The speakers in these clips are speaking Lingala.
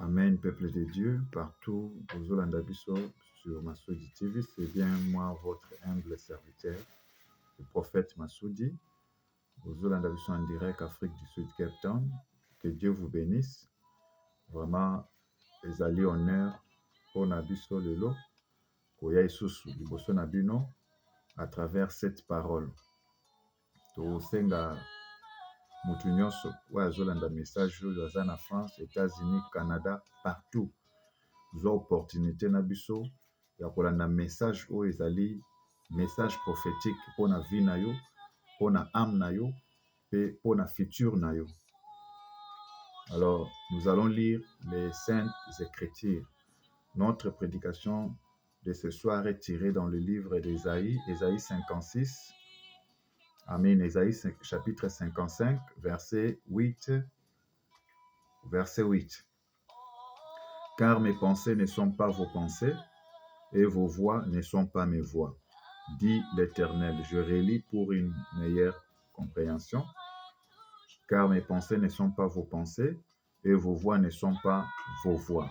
Amen, peuple de Dieu, partout, aux Olanda Bisso, sur Massoudi TV, c'est bien moi, votre humble serviteur, le prophète Massoudi, aux Olanda Bisso en direct, Afrique du Sud, Cape Town. Que Dieu vous bénisse. Vraiment, les alliés honneurs, pour Nabiso Lelo, Koya Isusu, Liboso Nabino, à travers cette parole. To senga mutu nyonso oyo azolanda message oyo aza na France, États-Unis, Canada, partout. Zwa opportunité na biso ya kolanda message oyo ezali message prophétique pour na vie na yo, pour na âme na yo, et pour na futur na yo. Alors, nous allons lire les Saintes Écritures. Notre prédication de ce soir est tirée dans le livre d'Ésaïe, Ésaïe 56. Amen. Ésaïe chapitre 55, verset 8. Verset 8. Car mes pensées ne sont pas vos pensées, et vos voix ne sont pas mes voix, dit l'Éternel. Je relis pour une meilleure compréhension. Car mes pensées ne sont pas vos pensées, et vos voix ne sont pas vos voix.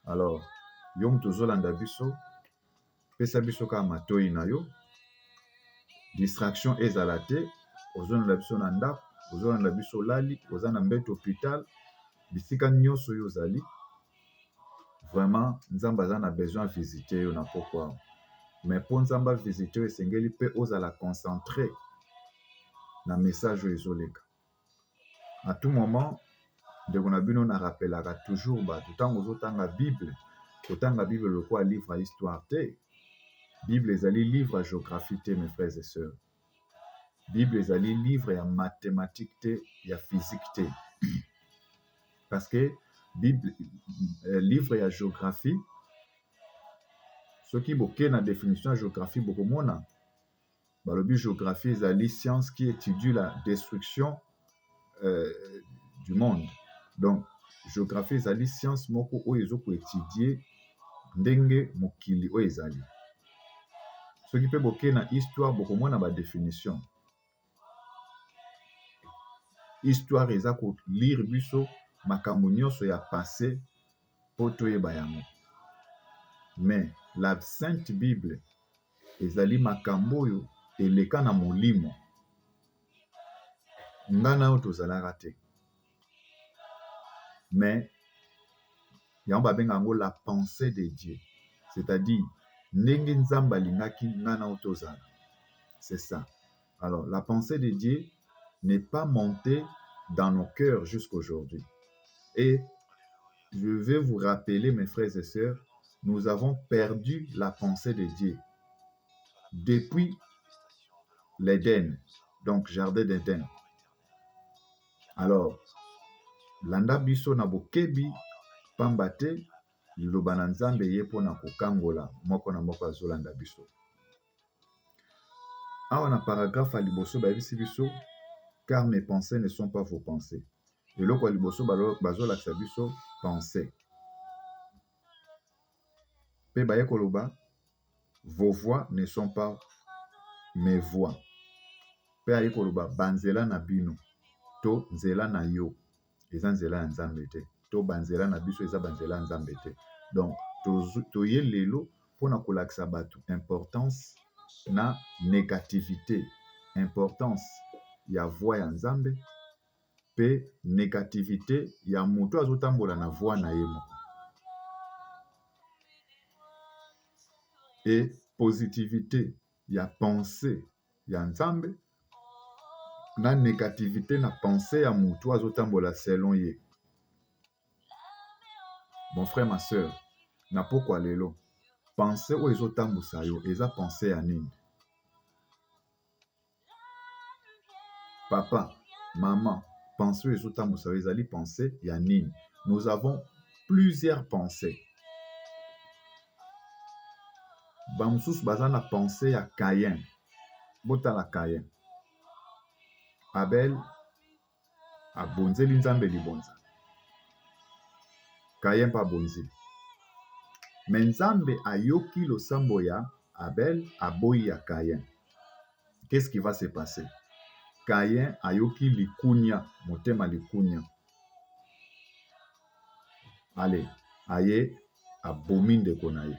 Alors, yom tozolanda biso, pesa biso ka matoi na yo, distraction ezala te, ozolanda biso na ndako, ozolanda biso lali, ozana mbete hôpital, bisika nyonso yo zali. Vraiment, Nzambe aza na besoin visiter yo na pokwa. Mais pour Nzamba visiter yo esengeli pe ozala concentré na message oyo ezoleka. À tout moment, ndeko na bino na rappelaka toujours bato ntango ozotanga Bible, kotanga Bible lokwa livre à histoire te. Bible ezali livre à géographie te, mes frères et sœurs. Bible ezali livre ya mathématique te, ya physique te. Parce que Bible, livre ya géographie, ce qui boke na définition de géographie bokomona, balobi géographie ezali science qui étudie la destruction du monde. Donc géographie ezali science moko oyo ezoko étudier ndenge mokili oyo ezali. Ce qui peut boke na histoire bokomona ba définition. Histoire eza ko lire biso makambo nyonso ya passé po toyeba yango. Mais la Sainte Bible ezali makambo oyo eleka na molimo. Ngana oyo tozalaka te. Mais yango babenga yango la pensée de Dieu. C'est-à-dire ndenge Nzambe alingaki ngana oyo tozala. C'est ça. Alors la pensée de Dieu n'est pas montée dans nos cœurs jusqu'aujourd'hui. Et je vais vous rappeler, mes frères et sœurs, nous avons perdu la pensée de Dieu depuis l'Éden, donc jardin d'Éden. Alors, landa biso na bokebi pambate liloba na Nzambe ye pona kokangola moko na moko azolanda biso. Awa na paragraphe a liboso bayebisi biso, car mes pensées ne sont pas vos pensées. Eloko liboso bazolakisa biso pensée. Pe baye koloba, vos voix ne sont pas mes voix. Pe aye koloba banzela na bino, to nzela na yo, eza nzela ya Nzambe te. To banzela na biso eza banzela ya Nzambe te. Donc, toye lelo pona kolakisa bato importance na négativité, importance ya voix ya Nzambe, pe négativité ya moto azotambola na voix na ye moko. Et positivité ya pensée ya Nzambe na négativité na pensée ya moto azotambola selon ye. Mon frère, ma sœur, na pokwa lelo, pensée oyo ezotambusa yo eza pensée ya nini? Papa, maman, pensée oyo ezotambusa yo ezali pensée ya nini? Nous avons plusieurs pensées. Bamususu baza na pensée ya Caïn. Botala Caïn. Abel abonzeli Nzambe libonza. Caïn pa bonzi. Mais Nzambe ayoki losambo ya Abel aboyi ya Caïn. Qu'est-ce qui va se passer? Caïn ayoki likunya, motema likunya. Allez, aye abomi ndeko na ye.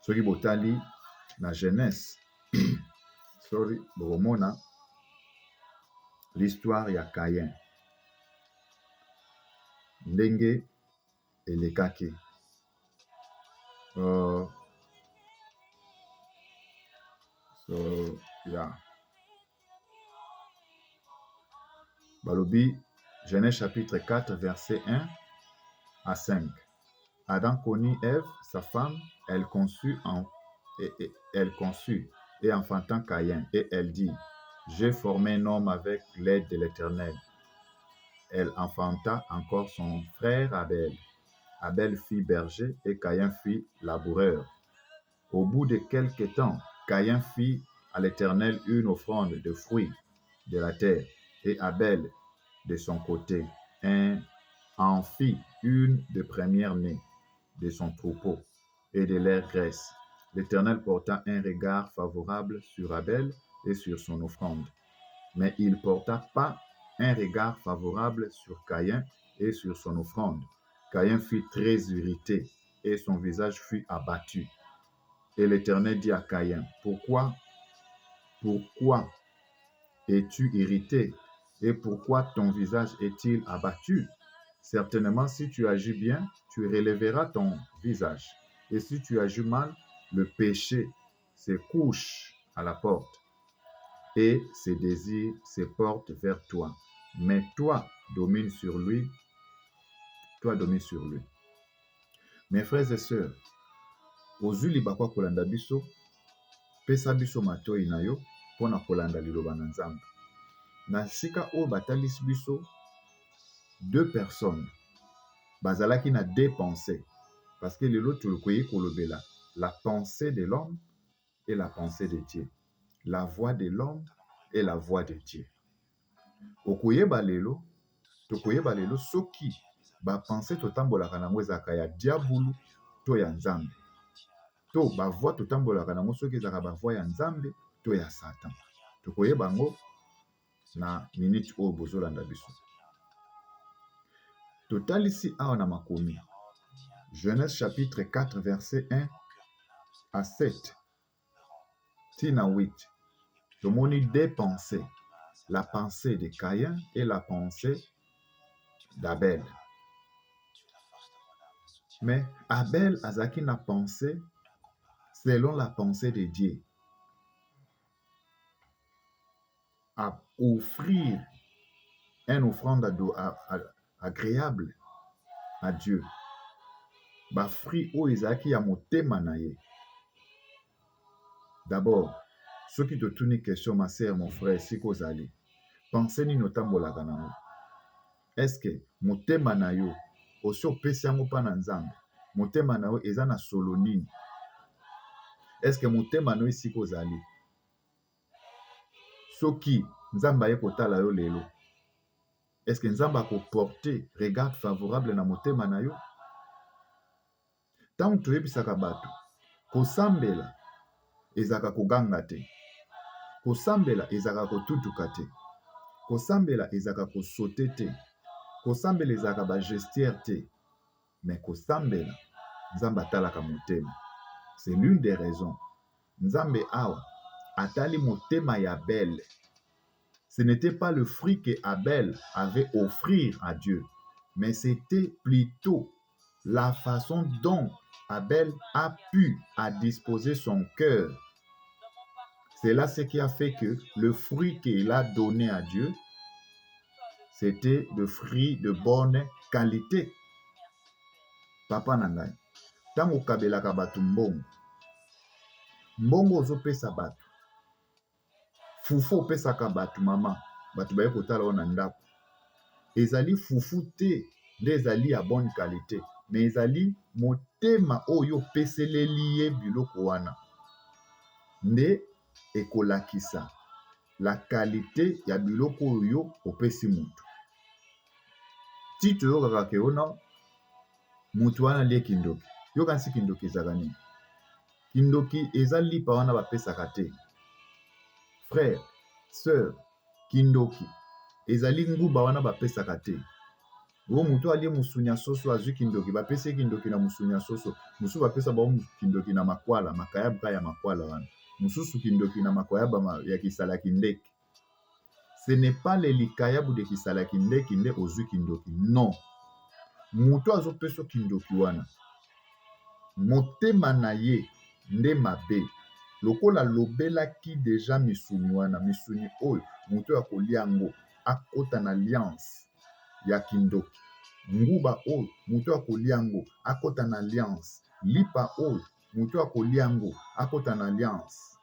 Soki botali na Genèse, sorry, bomona l'histoire ya Caïn. Ndenge elekaki. Yeah. Balobi, Genèse chapitre 4, verset 1 à 5. Adam connut Ève, sa femme, elle conçut et enfantant Caïn, et elle dit, j'ai formé un homme avec l'aide de l'Éternel. Elle enfanta encore son frère Abel. Abel fit berger et Caïn fit laboureur. Au bout de quelque temps, Caïn fit à l'Éternel une offrande de fruits de la terre, et Abel, de son côté, en fit une de première-née de son troupeau et de leur graisse. L'Éternel porta un regard favorable sur Abel et sur son offrande, mais il ne porta pas un regard favorable sur Caïn et sur son offrande. Caïn fut très irrité et son visage fut abattu. Et l'Éternel dit à Caïn, pourquoi es-tu irrité et pourquoi ton visage est-il abattu? Certainement, si tu agis bien, tu relèveras ton visage. Et si tu agis mal, le péché se couche à la porte et ses désirs se portent vers toi. Mais toi, domine sur lui. Toi, domine sur lui. Mes frères et sœurs, ozuli bakwa kolanda biso, pesa biso matoi na yo, pona kolanda liloba na Nzambe. Na sika o batalisi biso, deux personnes, bazalaki na deux pensées. Parce que lelo tulukoye kolobela, la pensée de l'homme et la pensée de Dieu. La voix de l'homme et la voix de Dieu. Okoyeba lelo, tokoyeba lelo soki ba pensée totambolaka nango ezaka ya diabulu to ya Nzambe. To ba voix totambolaka nango soki ezaka ba voix ya Nzambe to ya Satan. Tokoyeba ngo na minute oyo bozolanda biso. Totalisi awa na makomi. Genèse chapitre 4 verset 1 à 7. Tina 8. Tomoni deux pensées. La pensée de Caïn et la pensée d'Abel. Mais Abel azaki na pensée selon la pensée de Dieu. À offrir une offrande agréable à Dieu. Ba fruit o ezaki ya motema na ye. D'abord, ceux qui te tournent question, ma sœur, mon frère, si kozali, pensez ni notambolaka nango. Est-ce que motema na yo osi opesi yango mpa na Nzambe? Motema na yo eza na solo nini? Est-ce que motema na yo esika ozali? Soki Nzambe aye kotala yo lelo, est-ce que Nzambe akoporte regard favorable na motema na yo? Tango toyebisaka bato, kosambela ezaka koganga te. Kosambela ezaka kotutuka te. Kosambela ezaka kosote te. Kosambela ezaka ba gestière te. Mais kosambela Nzambe atalaka motema. C'est l'une des raisons. Nzambe awa atali motema ya Abel. Ce n'était pas le fruit que Abel avait offrir à Dieu, mais c'était plutôt la façon dont Abel a pu à disposer son cœur. C'est là ce qui a fait que le fruit qu'il a donné à Dieu, c'était le fruit de bonne qualité. Papa nangai, tango kabelaka batu mbongo, mbongo ozopesa batu, fufu opesaka batu mama, batu baye kotala ona ndako. Ezali fufu te, nde ezali ya bonne qualité, mais ezali motema oyo peseleli ye biloko wana. Nde ekolakisa la qualité ya biloko oyo opesi mutu. Ti toyokaka ke ona mutu wana lie kindoki. Yokanisi kindoki ezaka nini? Kindoki eza lipa wana bapesaka te. Frère, sœur, kindoki ezali nguba wana bapesaka te. o mutu alie musunya soso azwi kindoki bapesi kindoki na musunya soso mususu bapesa bao kindoki na makwala makayaba ya makwala wana mususu kindoki na makwayaba ya kisala kindeki. Ce n'est pas le likayabu de kisala kindeki nde ozwi kindoki, non. Mutu azopesa kindoki wana motema na ye nde mabe lokola lobelaki deja misuni wana misuni oyo mutu akolia yango akota na alliance ya kindoki, nguba oyo mutu akolia yango akota na alliance, lipa oyo mutu akolia yango akota na alliance.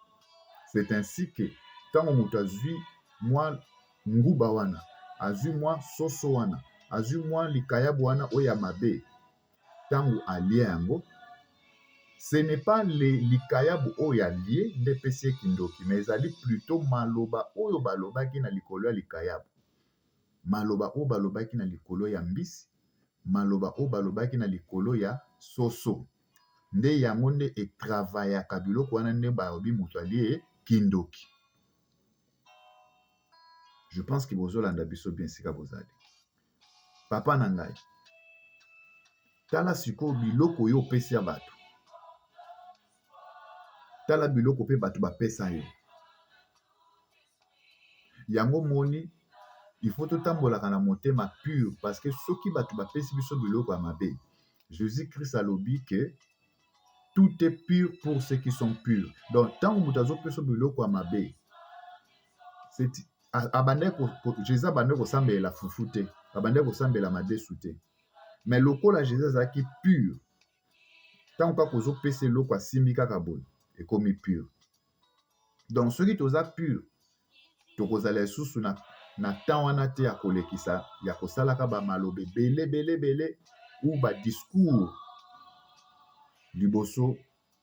C'est ainsi que ntango mutu azwi mwa nguba wana azwi mwa soso wana azwi mwa likayabu wana oyo ya mabe ntango alia yango, ce n'est pas le likayabu oyo alie nde pesi ye kindoki, mais ezali plutôt maloba oyo balobaki na likolo ya likayabu, maloba oyo balobaki na likolo ya mbisi, maloba oyo balobaki na likolo ya soso nde yango nde etravayaka biloko wana nde bayobi moto alie kindoki. Je pense que bozolanda biso bien sika bozali. Papa na ngai, tala sikoyo biloko yo opesi ya bato, tala biloko mpe bato bapesa yo. Yango moni il faut totambolaka na motema pur parce que soki bato bapesi biso biloko ya mabe, Jésus-Christ alobi que tout est pur pour ceux qui sont purs. Donc ntango moto azopesa biloko ya mabe, Jésus abandaki kosambela fufu te, abandaki kosambela madesu te, mais lokola Jésus azalaki pur, ntango kaka ozopesa eloko asimbi kaka boye ekomi pur. Donc soki toza pur tokozala lisusu na temps wana te ya kolekisa ya kosalaka bamaloba ebele ou badiscours liboso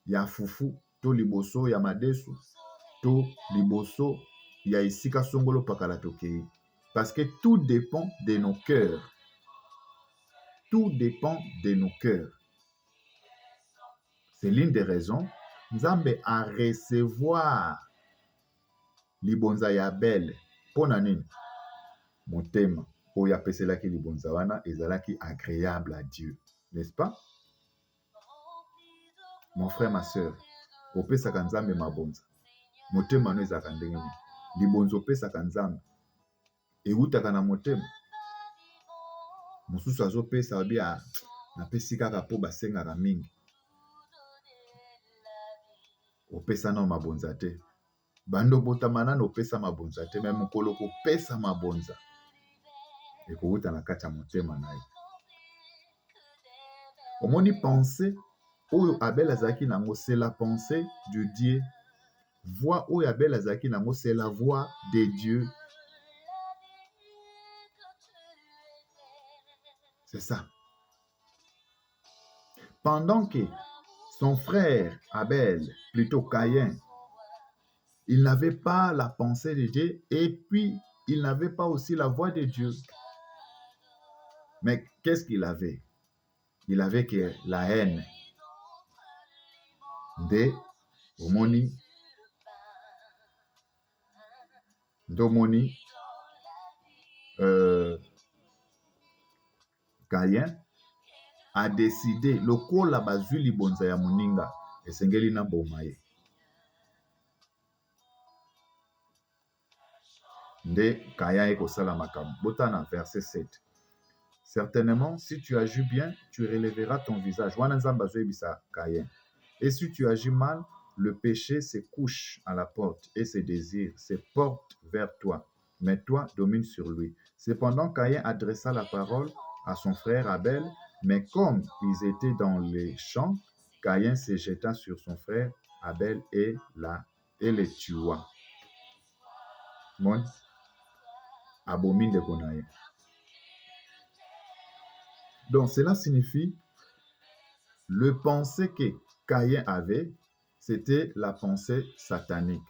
ya fufu to liboso ya madesu to liboso ya esika songolo pakala tokei. Parce que tout dépend de nos cœurs. Tout dépend de nos cœurs. C'est l'une des raisons Nzambe a recevoir libonza ya Abel. Pona nini? Motema oyo apeselaki libonza wana ezalaki agréable à Dieu. N'est-ce pas? Mon frère, ma sœur, opesaka Nzambe mabonza. Motema no ezalaka ndenge nini? Libonza opesaka Nzambe eutaka na motema. Mosusu azopesa bia napesi kaka po basengaka mingi. Opesa na mabonza te. Bando botamana no pesa mabonza te, mais mokolo kopesa mabonza ekouta na kati ya motema na ye. Omoni pensée oyo Abel azalaki nango, c'est la pensée de Dieu. Voix oyo Abel azalaki nango, c'est la voix de Dieu. C'est ça. Pendant que son frère Abel, plutôt Caïn, il n'avait pas la pensée de Dieu et puis il n'avait pas aussi la voix de Dieu. Mais qu'est-ce qu'il avait? Il avait que la haine de Domoni, Caïn a décidé lokola bazwi libonza ya moninga esengeli na boma ye. Nde Caïn ekosala makambo. Botana verset 7. Certainement, si tu agis bien, tu relèveras ton visage. Wana Nzambe azoyebisa Caïn. Et si tu agis mal, le péché se couche à la porte et ses désirs se portent vers toi. Mais toi, domine sur lui. Cependant, Caïn adressa la parole à son frère Abel, mais comme ils étaient dans les champs, Caïn se jeta sur son frère Abel et le tua. Mon abomine de Gonaï. Donc cela signifie le pensée que Caïn avait, c'était la pensée satanique.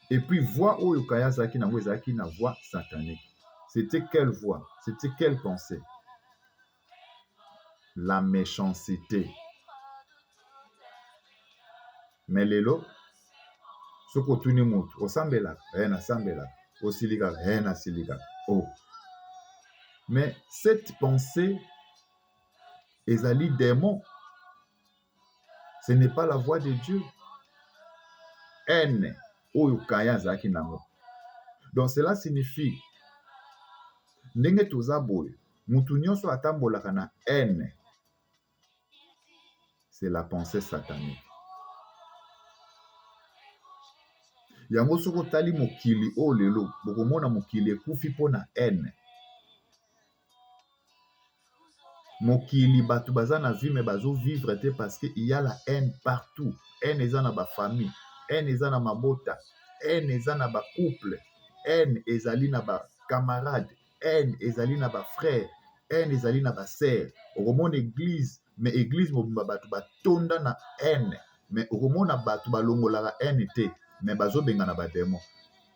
Et puis voix oyo Caïn zaki na zaki na voix satanique. C'était quelle voix? C'était quelle pensée? La méchanceté. Mais lelo soko tuni mutu osambela na sambela osilika na silika. Oh, Mais cette pensée, ezali démon. Ce n'est pas la voix de Dieu. Haine, oyo kaya azalaki nango. Donc cela signifie, ndenge toza boye, mutu nyonso atambolaka na haine, c'est la pensée satanique. Yango soki otali mokili oyo lelo, bokomona mokili ekufi mpo na haine. Mokili bato baza na vie mais bazo vivre te parce que il y a la haine partout. Haine eza na ba famille, haine eza na mabota, haine eza na ba couple, haine ezali na ba camarade, haine ezali na ba frère, haine ezali na ba sœur. Okomona église, mais église mobimba bato batonda na haine, mais okomona bato balongolaka haine te, mais bazobenga na ba démon.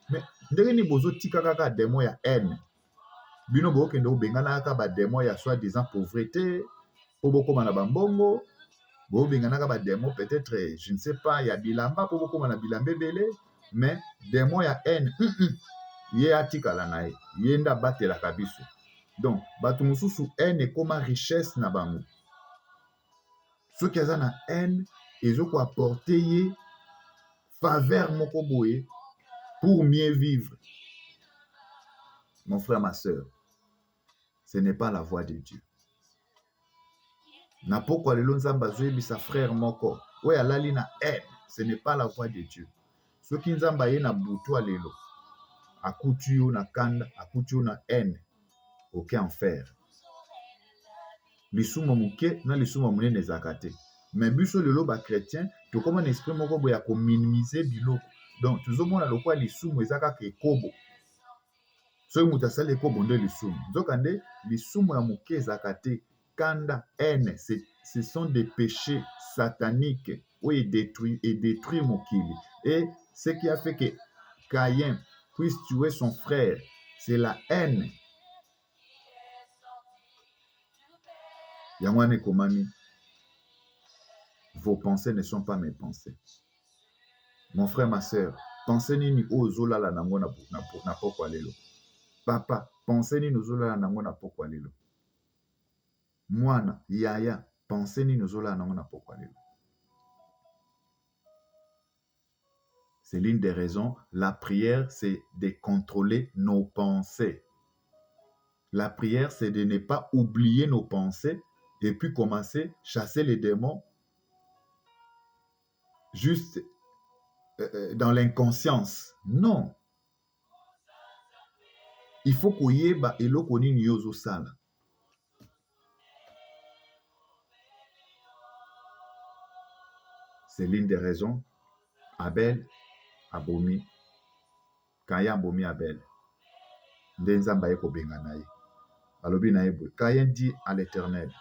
Mais ndenge ni bozo tika kaka démon ya haine. Bino bokende obengana kaka ba démon ya soi-disant pauvreté, po bokoma na bambongo, bobengana kaka ba démon peut-être, je ne sais pas, ya bilamba po bokoma na bilamba ebele, mais démon ya haine, ye atikala na ye, ye nda batelaka biso. Donc, bato mosusu haine ekoma richesse na bango. Soki aza na haine, ezoko apporter ye faveur moko boye pour mieux vivre. Mon frère, ma sœur, ce n'est pas la voix de Dieu. Na pokwa lelo nzambe azoyebisa frère moko oyo alali na haine, ce n'est pas la voix de Dieu. Soki nzambe aye na butu lelo akuti yo na kanda, akuti yo na haine, oke enfer. Lisumu moke na lisumu monene ezalaka te. Mais biso lelo ba chrétien tokoma na esprit moko boya ko minimiser biloko. Donc tozomona lokwa lisumu eza kaka ekobo. Soki moto asali ekobo nde lisumu. Nzokande lisumu ya moke ezalaka te. Kanda, haine, ce sont des péchés sataniques où il détruit Mokili. Et ce qui a fait que Caïn puisse tuer son frère, c'est la haine. Yamwane Komami, vos pensées ne sont pas mes pensées. Mon frère, ma soeur, pensez nini ozola la nango na pokwa lelo. Papa, pensez nini ozola la nango na pokwa lelo. Mwana, yaya, pensez ni nozola nango na pokwa lelo. C'est l'une des raisons. La prière, c'est de contrôler nos pensées. La prière, c'est de ne pas oublier nos pensées et puis commencer à chasser les démons juste dans l'inconscience. Non. Il faut qu'on y ait eloko nini yozo sala. C'est l'une des raisons. Abel abomi. Caïn abomi Abel. Ndenzamba yeko benga naye. Alobi na yebwe. Caïn dit à l'Éternel.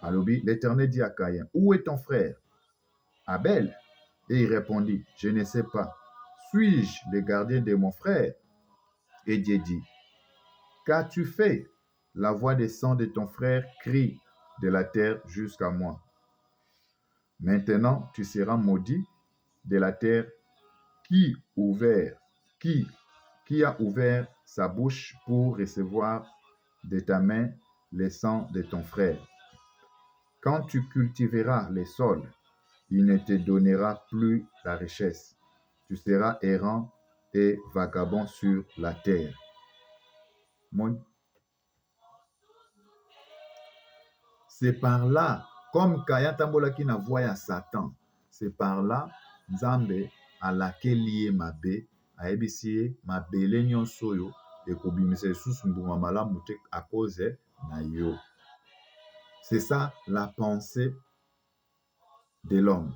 Alobi, l'Éternel dit à Caïn, où est ton frère? Abel. Et il répondit, je ne sais pas. Suis-je le gardien de mon frère? Et Dieu dit, qu'as-tu fait? La voix des sangs de ton frère crie de la terre jusqu'à moi. Maintenant, tu seras maudit de la terre qui a ouvert sa bouche pour recevoir de ta main les sangs de ton frère. Quand tu cultiveras les sols, il ne te donnera plus la richesse. Tu seras errant et vagabond sur la terre. C'est par là, comme Caïn tambolaki na voix ya Satan, c'est par là, Nzambe alakeli ye mabe, ayebisi ye mabele nyonso oyo ekobimisa lisusu mbuma malamu te à cause na yo. C'est ça la pensée de l'homme.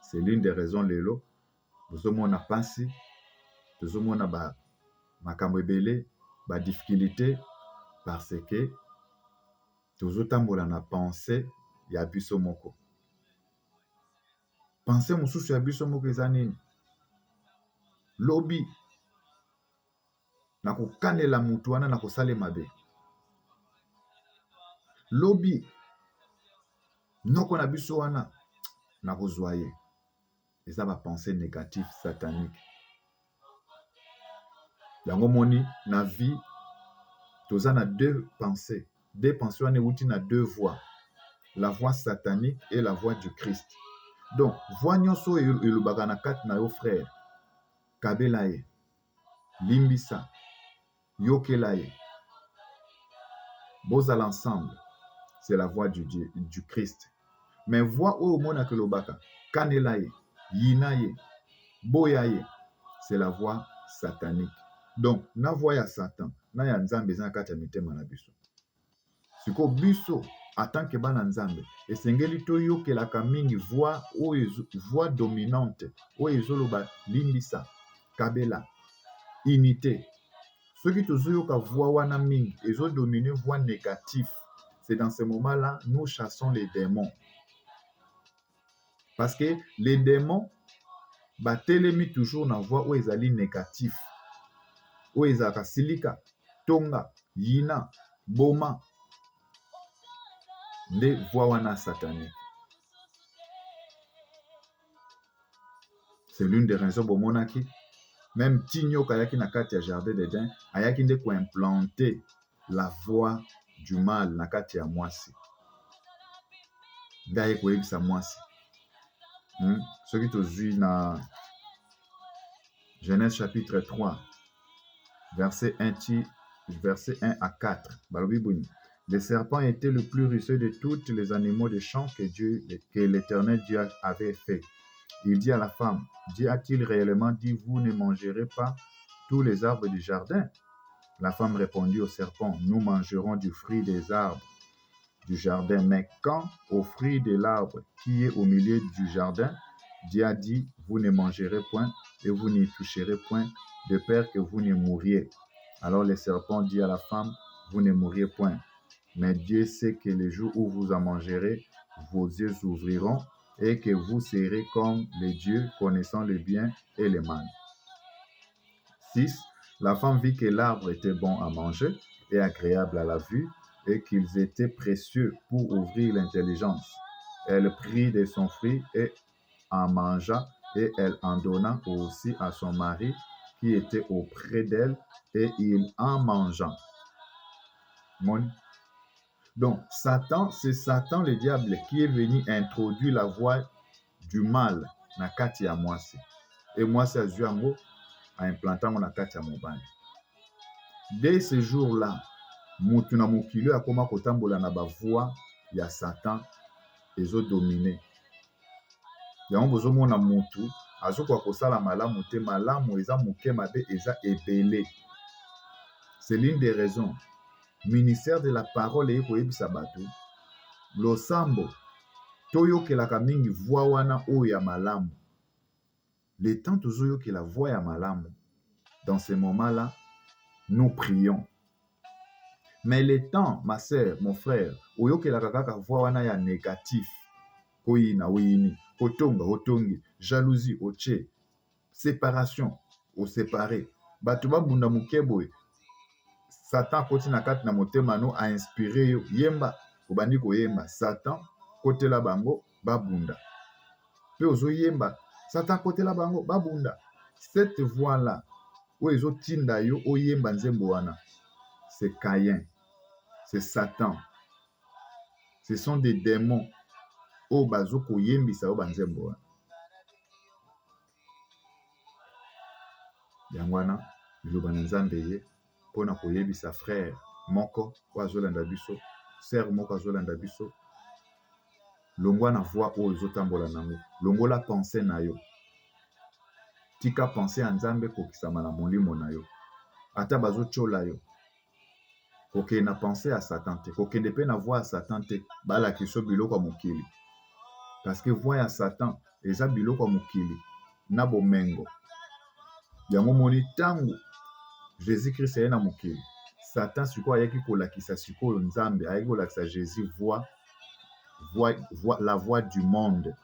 C'est l'une des raisons lelo tozomona pasi, tozomona makambo ebele, ba difficulté parce que tozotambola na pensée ya biso moko. Pensée mosusu ya biso moko eza nini? Lobi na kokanela mutu wana na kosala mabe. Lobi noko na biso wana na kozwa ye. Eza ba pensée négative satanique. Yango moni na vie toza na deux pensées wana euti na deux voies, la voie satanique et la voie du Christ. Donc voie nyonso elobaka na kati na yo frère, kabela ye, limbisa, yokela ye, bozala ensemble, c'est la voie du Christ. Mais voie oyo omonaka elobaka kanela ye, yina ye, boya ye, c'est la voie satanique. Donc na voie ya Satan na ya Nzambe eza na kati ya mitema na biso. Siko biso en tant que bana Nzambe esengeli toyokelaka mingi voie dominante oyo ezoloba limbisa, kabela, unité. Soki tozoyoka voie wana mingi ezodomine voie négative, c'est dans ce moment-là nous chassons les démons. Parce que les démons batelemi toujours na voie oyo ezali négatif, oyo ezalaka silika, tonga, yina, boma, nde voie wana satanique. C'est l'une des raisons bomonaki même Tinyoka ayaki na kati ya jardin d'Eden ayaki nde koimplanter la voie du mal na kati ya mwasi, nde aye koyebisa mwasi. Soki tozwi na Genèse chapitre 3 verset 1 à 4, balobi boni: le serpent était le plus rusé de tous les animaux des champs que l'Éternel Dieu avait fait. Il dit à la femme: Dieu a-t-il réellement dit, vous ne mangerez pas tous les arbres du jardin? La femme répondit au serpent: nous mangerons du fruit des arbres du jardin, mais quant au fruit de l'arbre qui est au milieu du jardin, Dieu a dit, vous ne mangerez point et vous n'y toucherez point, de peur que vous ne mouriez. Alors le serpent dit à la femme: vous ne mourrez point, mais Dieu sait que le jour où vous en mangerez, vos yeux s'ouvriront et que vous serez comme les dieux, connaissant le bien et le mal. 6. La femme vit que l'arbre était bon à manger et agréable à la vue, et qu'ils étaient précieux pour ouvrir l'intelligence. Elle prit de son fruit et en mangea, et elle en donna aussi à son mari qui était auprès d'elle, et il en mangea. Donc, Satan, c'est Satan le diable qui est venu introduire la voie du mal na kati ya mwasi. Et mwasi azwi yango a implanté yango na kati ya mobali. Dès ce jour-là, mutu na mokili akoma kotambola na bavoie ya Satan ezodomine. Yango bozomona mutu azokoka kosala malamu te, malamu eza moke, mabe eza ebele. C'est l'une des raisons. Ministère de la parole eye koyebisa bato losambo toyokelaka mingi voie wana oyo ya malamu. Le temps tozoyokela voie ya malamu, dans ce moment-là, nous prions. Mais le temps, ma sœur, mon frère, oyokelaka kaka voie wana ya négatif, koyina oyini, kotonga otongi, jalousie oche, séparation osépare, bato babunda moke boye, Satan koti na kati na motema no a inspiré yo yemba, obandi koyemba, Satan kotela bango babunda. Pe ozo yemba, Satan kotela bango babunda. Cette voie-là, où ezo tinda yo oyemba nzembo wana, c'est Caïn, c'est Satan. Ce sont des démons o bazo koyembisa o banzembo wana. Yango wana liloba na Nzambe ye mpona koyebisa frère moko oyo azolanda biso, sœur moko azolanda biso, longwa na voie oyo ezotambola nango, longola pensée na yo, tika pensée ya Nzambe kokisama na molimo na yo. Ata bazochola yo, kokende na pensée ya Satan te, kokende pe na voie ya Satan te, balakisa biloko ya mokili. Parce que voie ya Satan eza biloko ya mokili na bomengo. Yango moni tango Jésus-Christ aye na mokili, Satan sikoyo ayaki kolakisa sikoyo Nzambe, ayaki kolakisa Jésus la voie du monde.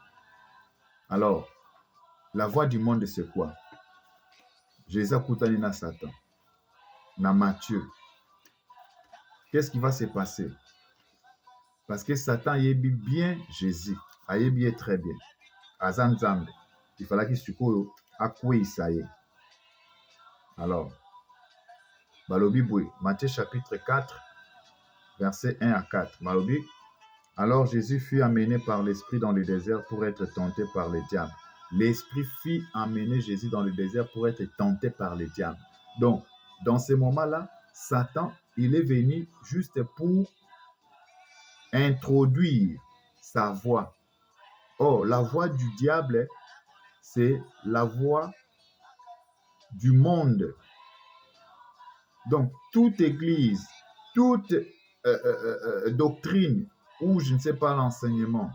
Alors, la voie du monde c'est quoi? Jésus akutani na Satan. Na Matthieu, qu'est-ce qui va se passer? Parce que Satan yebi bien Jésus, ayebi très bien. Aza Nzambe, il fallait que sikoyo akweyisa ye. Alors, Balobi Boué, Matthieu chapitre 4, versets 1 à 4. Balobi, alors Jésus fut amené par l'Esprit dans le désert pour être tenté par le diable. L'Esprit fit amener Jésus dans le désert pour être tenté par le diable. Donc, dans ce moment-là, Satan, il est venu juste pour introduire sa voix. Or, la voix du diable, c'est la voix du monde. Donc, toute église, toute doctrine, ou je ne sais pas l'enseignement,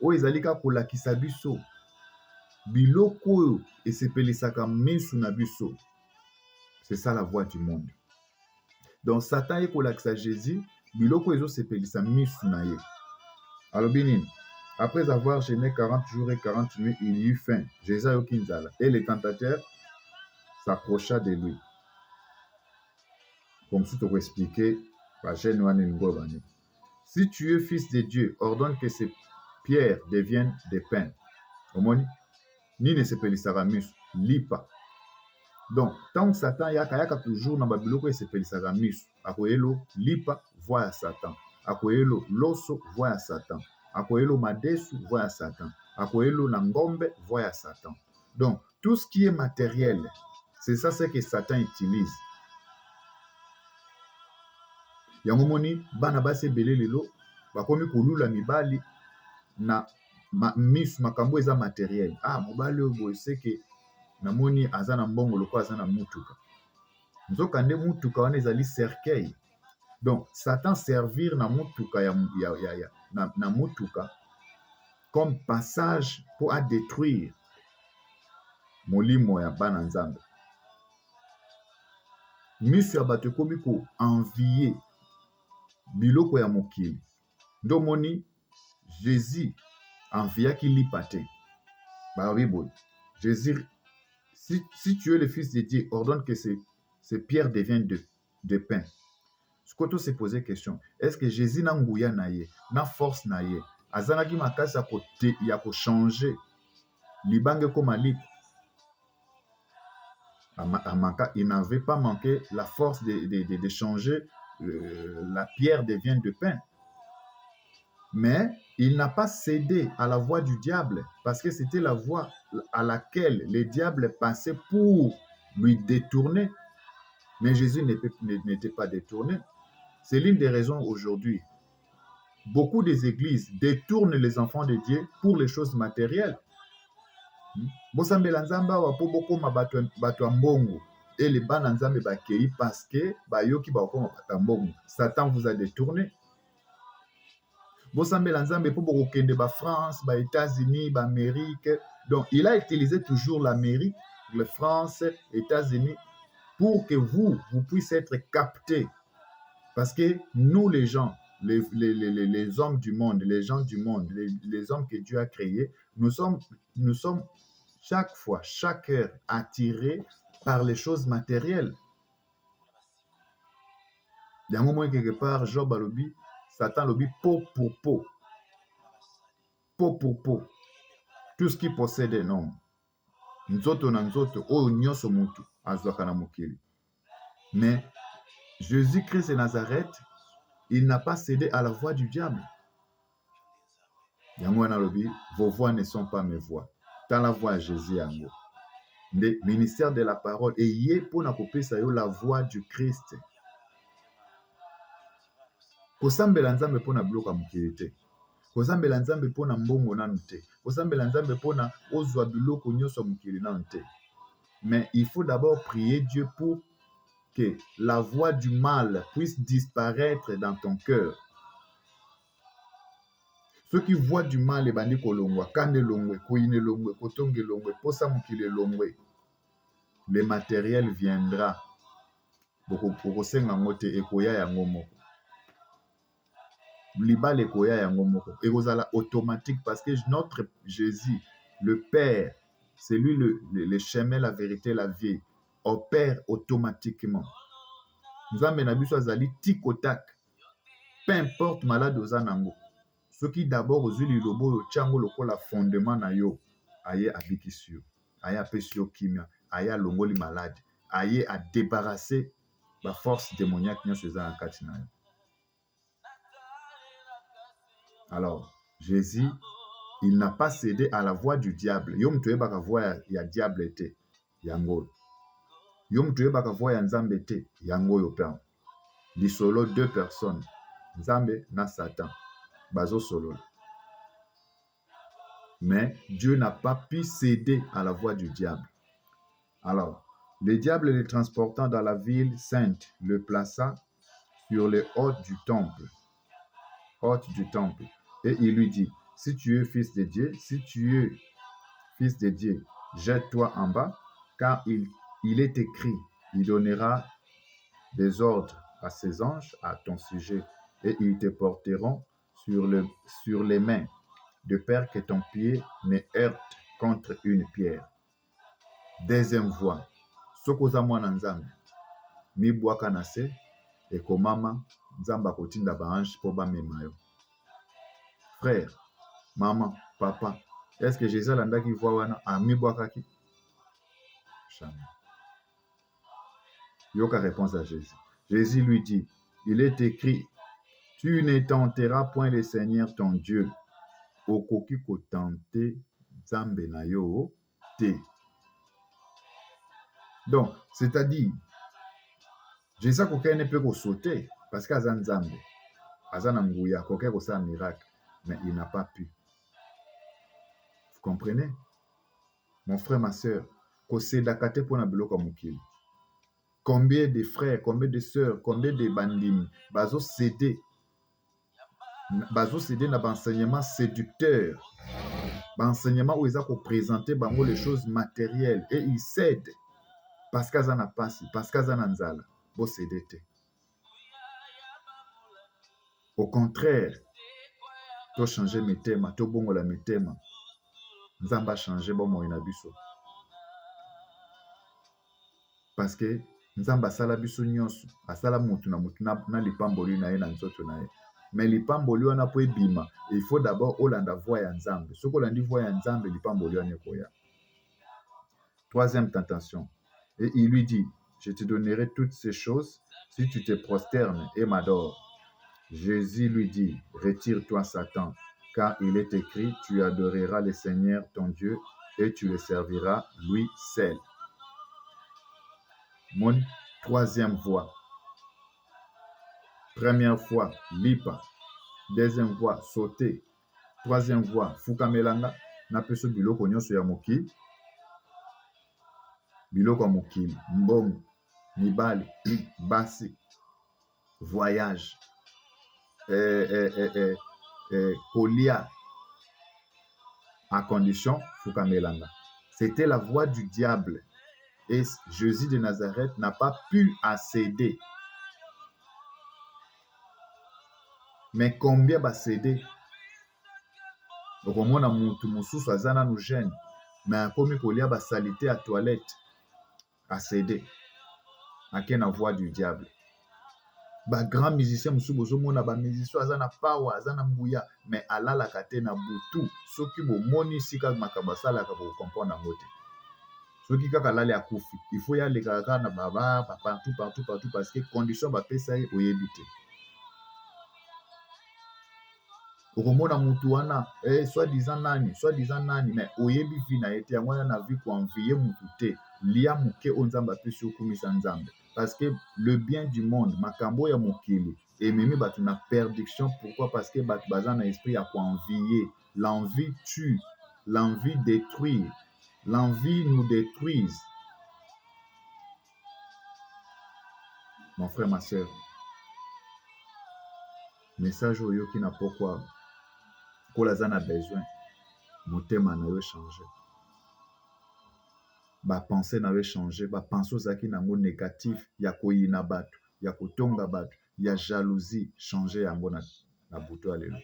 ou ezalika kolakisa biso biloko oyo esepelisaka misu na biso, c'est ça la voix du monde. Donc, Satan ekolakisa Jésus biloko ezosepelisa misu na ye. Alobi nini? Après avoir jeûné 40 jours et 40 nuits, il eut faim. Jésus ayoki nzala. Et le tentateur s'approcha de lui. Comme si tu peux expliquer, si tu es fils de Dieu, ordonne que ces pierres deviennent des pains. Omoni, ni ne sepelisaka misu, lipa. Donc, tant que Satan yaka toujours na babiloko esepelisaka misu, akoyelo lipa, voix à Satan. Akoyelo loso, voix à Satan. Akoyelo madesu, voix à Satan. Akoyelo nangombe, voix à Satan. Donc, tout ce qui est matériel, c'est ça ce que Satan utilise. Yango moni bana base belé lelo bakomi kolula mibali na misu makambo eza matériel. Ah, mobali oyo c'est que namoni aza na mbongo loko aza na mutuka. Nzoka nde mutuka wana ezali cercueil. Donc Satan servir na mutuka na mutuka comme passage pour à détruire molimo ya bana nzambe. Misu ya bato komi ko envier biloko ya mokili. Ndomoni Jésus enviaki lipa te. Bariboy. Jésus, si tu es le fils de Dieu, ordonne que ces pierres deviennent de pain. Ce que tu se poser question, est-ce que Jésus n'a ngouya na ye, na force na ye, azanaki makasi ya ko changer libange comme lipa. Il n'avait pas manqué la force de changer la pierre devient de pain. Mais il n'a pas cédé à la voix du diable parce que c'était la voix à laquelle le diable passait pour lui détourner. Mais Jésus n'était pas détourné. C'est l'une des raisons aujourd'hui. Beaucoup des églises détournent les enfants de Dieu pour les choses matérielles. Bosambela nzamba wa po bokoma bato mbongo et les bana nzambe bakei parce que bayoki bakoma bato mbongo. Satan vous a détourné. Bosambela nzambe po bokende ba France, ba États-Unis, ba Amérique. Donc il a utilisé toujours l'Amérique, la France, États-Unis pour que vous puissiez être captés. Parce que nous les gens, les hommes du monde, les gens du monde, les hommes que Dieu a créés, nous sommes chaque fois, chaque heure attirés par les choses matérielles. Il y a un moment quelque part, Job a lobby, Satan lobby peau pour peau. Peau pour peau. Tout ce qui possède un homme. Nzoto na nzoto, o nyoso mutu, azwaka na mokili. Mais Jésus-Christ de Nazareth, il n'a pas cédé à la voix du diable. Yango na lobby, vos voix ne sont pas mes voix. Dans la voix de Jésus yango. Le ministère de la parole et yé pour na kopesa yo la voix du Christ. Kosambela nzambe pona bloka mokili te. Kosambela nzambe pona mbongo nanu te. Kosambela nzambe pona ozwa biloko nyonso mokili nanu te. Mais il faut d'abord prier Dieu pour que la voix du mal puisse disparaître dans ton cœur. Ceux qui voient du mal, ebandi kolongwa, kande longwe, koine longwe, kotonge longwe, posa mokili longwe. Le matériel viendra. Boko senga ngote ekoya yango moko. Libal ekoya yango moko. Ekozala automatique parce que notre Jésus, le Père, c'est lui le chemin, la vérité, la vie, opère automatiquement. Nzambe na biso azali tikotak. Peu importe malade ozanango. Ceux qui d'abord aux yeux lilobo yo tiango lokola fondement na yo, aye abikisio, aye apesio kimia, aye longoli malade, aye a débarrasser force démoniaque nyonso eza na kati na yo. Alors, Jésus, il n'a pas cédé à la voix du diable. Yo mutu oyebaka voix ya diable te, yango. Yo mutu oyebaka voix ya nzambe te, yango oyo pe. Lisolo deux personnes, nzambe na Satan, bazo solola. Mais Dieu n'a pas pu céder à la voix du diable. Alors, le diable, le transportant dans la ville sainte, le plaça sur les hôtes du temple. Et il lui dit, si tu es fils de Dieu, jette-toi en bas, car il est écrit, il donnera des ordres à ses anges à ton sujet, et ils te porteront sur les mains, de peur que ton pied ne heurte contre une pierre. Deuxième voix, sokoza mwana nzambe, mibwaka na se, ekomama, nzamba kotinda ba ange po bamema yo. Frère, maman, papa, est-ce que Jésus alandaki voix wana amibwakaki? Jamais. Yoka réponse à Jésus. Jésus lui dit, il est écrit, tu ne tenteras point le Seigneur ton Dieu. Okoki ko tenter nzambe na yo te. Donc, c'est-à-dire, Jésus kokene peut ko sauter parce qu'aza nzambe. Aza na nguya koke ko sa miracle, mais il n'a pas pu. Vous comprenez? Mon frère, ma sœur, ko sedakate pona biloko mukili. Combien de frères, combien de sœurs, combien de bandimi bazo céder na enseignement séducteur, enseignement où ils ont présenté bango les choses matérielles et ils cèdent parce qu'ils en a passé, parce qu'ils en a nzala, bo céder te. Au contraire, to changer mitema, to bongola mitema, nzamba changer bo moina biso. Parce que nzamba sala biso nyonso, asala mutu na lipamboli na ye na nzoto na ye. Mais lipamboli wana po ebima, il faut d'abord olanda voix ya nzambe. Soko olandi voix ya nzambe, lipamboli wana ekoya. Troisième tentation. Et il lui dit, je te donnerai toutes ces choses si tu te prosternes et m'adores. Jésus lui dit, retire-toi Satan, car il est écrit, tu adoreras le Seigneur ton Dieu et tu le serviras lui seul. Mon troisième voix. Première fois, lipa. Deuxième voix, sauter. Troisième voix, fukamelanga. Na peso biloko nyonso ya mokili. Biloko ya mokili. Mbongo, mibali, basi, voyage, kolia, à condition fukamelanga. C'était la voix du diable. Et Jésus de Nazareth n'a pas pu accéder. Mais combien va céder? Okomona mutu mususu azana nu jeune, mais akomi kolia ba salité à toilette, a cédé. Ake na voix du diable. Ba grand musicien mususu bozomona ba musicien azana power, azana mbuya, mais alala kate na butu, soki bo moni sika makabasala ka bo comprendre ngote. Soki kaka lali akufi, il faut y aller kaka na baba, partout parce que condition ba pesa ye oyebite. Okomona mutu wana, soi-disant nani, mais oyebi vi na ete, yango na vi ko envier mutu te, lia muke onzamba pesi okumisa nzambe. Parce que le bien du monde, makambo ya mokili, et memi batu na perdiction, pourquoi? Parce que batu baza na esprit ya ko envier. L'envie tue, l'envie détruit, l'envie nous détruise. Mon frère, ma sœur, message oyo ki na pourquoi kolaza na besoin motema na yo changer, ba pensée na yo changer, ba pensée ozaki nango négatif ya koyina bato, ya kotonga bato, ya jalousie, changer yango na buto ya lelo.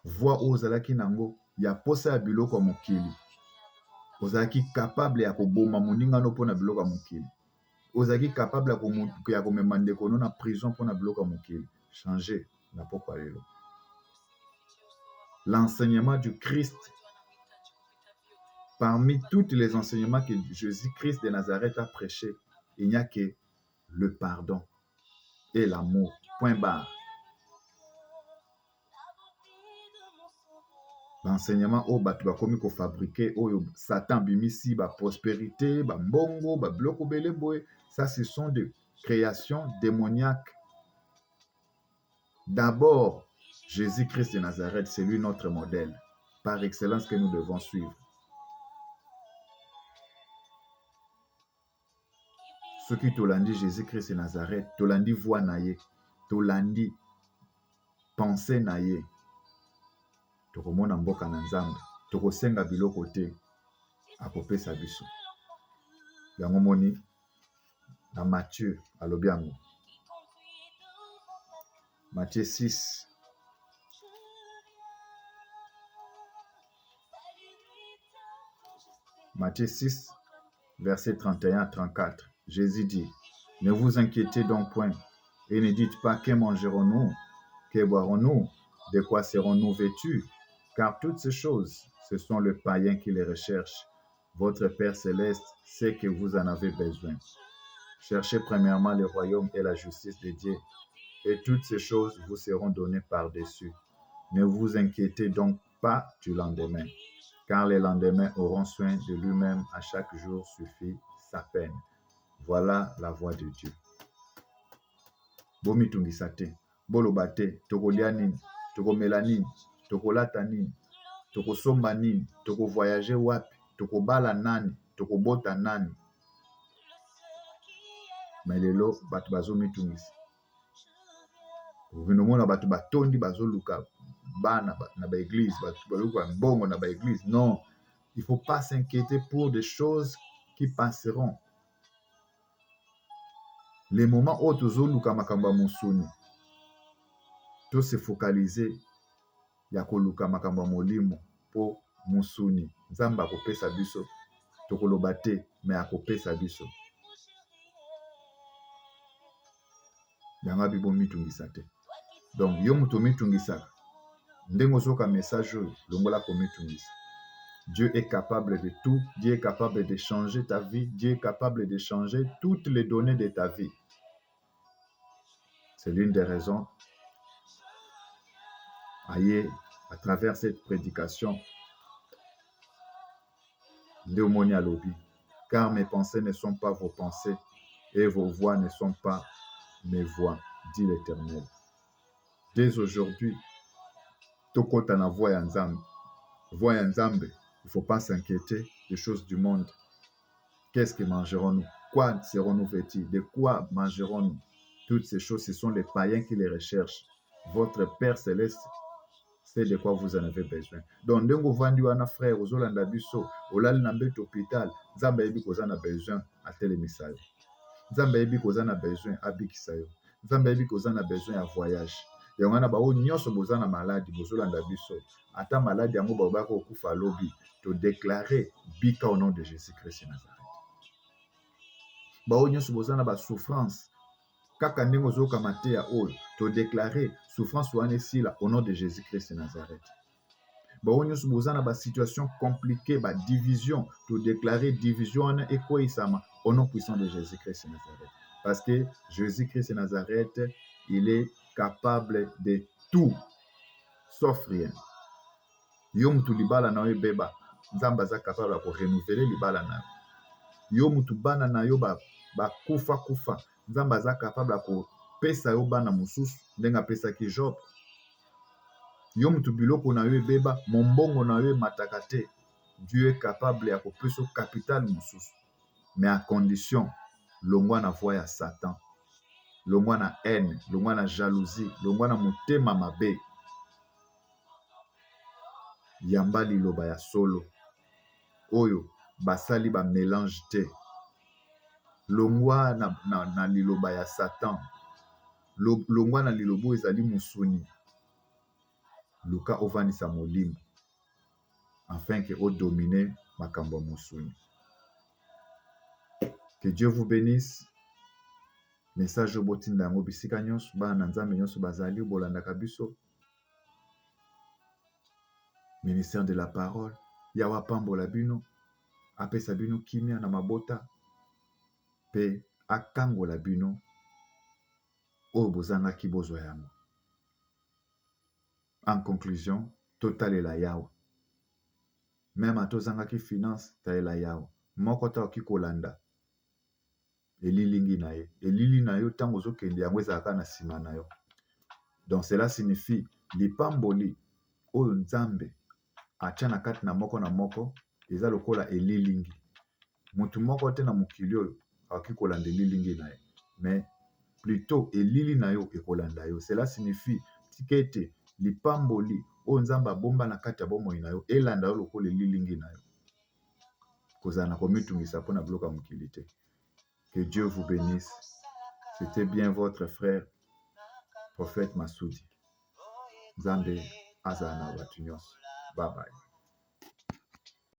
Voix ozalaki nango ya posa ya biloko ya mokili, ozalaki capable ya koboma moninga no mpona biloko ya mokili, ozalaki capable ya komema ndeko no na prison mpona biloko ya mokili, changer na pokwa lelo. L'enseignement du Christ, parmi tous les enseignements que Jésus-Christ de Nazareth a prêché, il n'y a que le pardon et l'amour. Point barre. L'enseignement au bato bakomi ko fabriquer oyo Satan bimisi ba prospérité, ba mbongo, ba bloko beleboe, ça ce sont des créations démoniaques. D'abord, Jésus-Christ de Nazareth, c'est lui notre modèle par excellence que nous devons suivre. Ce qui tolandi Jésus-Christ de Nazareth, tolandi voix naye, tolandi pensée naye. Tokomona mboka na Nzambe, tokosenga biloko te akopesa biso. Yango moni na Matthieu alobi yango. Matthieu 6 Matthieu 6 verset 31 à 34. Jésus dit: ne vous inquiétez donc point et ne dites pas que mangerons-nous, que boirons-nous, de quoi serons-nous vêtus, car toutes ces choses, ce sont les païens qui les recherchent. Votre Père céleste sait que vous en avez besoin. Cherchez premièrement le royaume et la justice de Dieu, et toutes ces choses vous seront données par-dessus. Ne vous inquiétez donc pas du lendemain, car le lendemain auront soin de lui-même, à chaque jour suffit sa peine. Voilà la voix de Dieu. Bomitungisa te, boloba te, tokolia nini, tokomela nini, tokolata nini, tokosomba nini, tokovoyager wapi, tokobala nani, tokobota nani. Mais lelo bato bazomitungisa. Vinomona bato batondi bazoluka bana na ba église, bato baluka mbongo na ba église. Non, il faut pas s'inquiéter pour des choses qui passeront. Les moments où tozoluka makamba musuni, to se focaliser ya koluka makamba molimo po musuni. Nzamba akopesa biso, tokoloba te, mais akopesa biso. Yanga bibo mitungisa te. Donc yo muto mitungisa, ndengo zoka message longola ko mitungisa. Dieu est capable de tout, Dieu est capable de changer ta vie, Dieu est capable de changer toutes les données de ta vie. C'est l'une des raisons à travers cette prédication de Omoni Alobi, car mes pensées ne sont pas vos pensées et vos voix ne sont pas mes voix, dit l'Éternel. Dès aujourd'hui, tokota na voix ya Nzambe. Voix ya Nzambe, il ne faut pas s'inquiéter des choses du monde. Qu'est-ce que mangerons-nous? Quoi serons-nous vêtus? De quoi mangerons-nous? Toutes ces choses, ce sont les païens qui les recherchent. Votre Père céleste sait de quoi vous en avez besoin. Donc, ndengo vandi wana frère, ozolanda biso, olali na mbeto hôpital, Nzambe yebi koza na besoin atelemisa yo. Nzambe yebi koza na besoin abikisa yo. Nzambe yebi koza na besoin ya voyage. Yango wana bao nyonso boza na maladi, bozolanda biso. Ata maladi yango babaka okufa lobi, to déclarer bika au nom de Jésus-Christ de Nazareth. Bao nyonso boza na ba souffrance. Kaka ndenge ozokama te ya oyo, to déclarer souffrance wana esila au nom de Jésus-Christ de Nazareth. Bao nyonso boza na ba situation compliquée, ba division, to déclarer division wana ekoyisama au nom puissant de Jésus-Christ de Nazareth. Parce que Jésus-Christ de Nazareth, il est capable de tout, sauf rien. Yo mutu libala na yo beba, Nzambe aza capable de renouveler libala na yo. Yo mutu bana na yo ba kufa, Nzambe aza capable de pesa yo bana mususu, ndenge apesaki Job. Yo mutu biloko na yo beba, mombongo na yo mataka te. Dieu est capable de kopesa capital mususu, mais à condition longwa na voix ya Satan, longwa na haine, longwa na jalousie, longwa na motema mabe. Yamba liloba ya solo oyo basali ba mélange te. Longwa na liloba ya Satan, longwa na lilobo ezali musuni. Luka ovanisa molimo afin que o dominer makambo musuni. Que Dieu vous bénisse. Message botinda yango bisika nyonso bana Nzambe nyonso bazali bolandaka biso. Ministère de la parole yawa pambola bino apesa bino kimia na mabota pe akangola bino oyo bozangaki bozwa yango. En conclusion, totalela yawa. Meme tozangaki finance talela yawa. Moko taoki kolanda elilingi na ye. Elili na yo ntango ozokende yango ezalaka na nsima na yo. Donc cela signifie lipamboli oyo Nzambe atia na kati na moko eza lokola elilingi. Mutu moko te na mokili oyo akoki kolanda elilingi na ye. Mais plutôt elili na yo ekolanda yo. Cela signifie tikete lipamboli oyo Nzambe abomba na kati ya bomoi na yo elanda yo lokola elilingi na yo. Kozala na komitungisa mpona biloko ya mokili te. Que Dieu vous bénisse. C'était bien votre frère, prophète Massoudi. Nzambe azala na batu nyonso. Bye bye.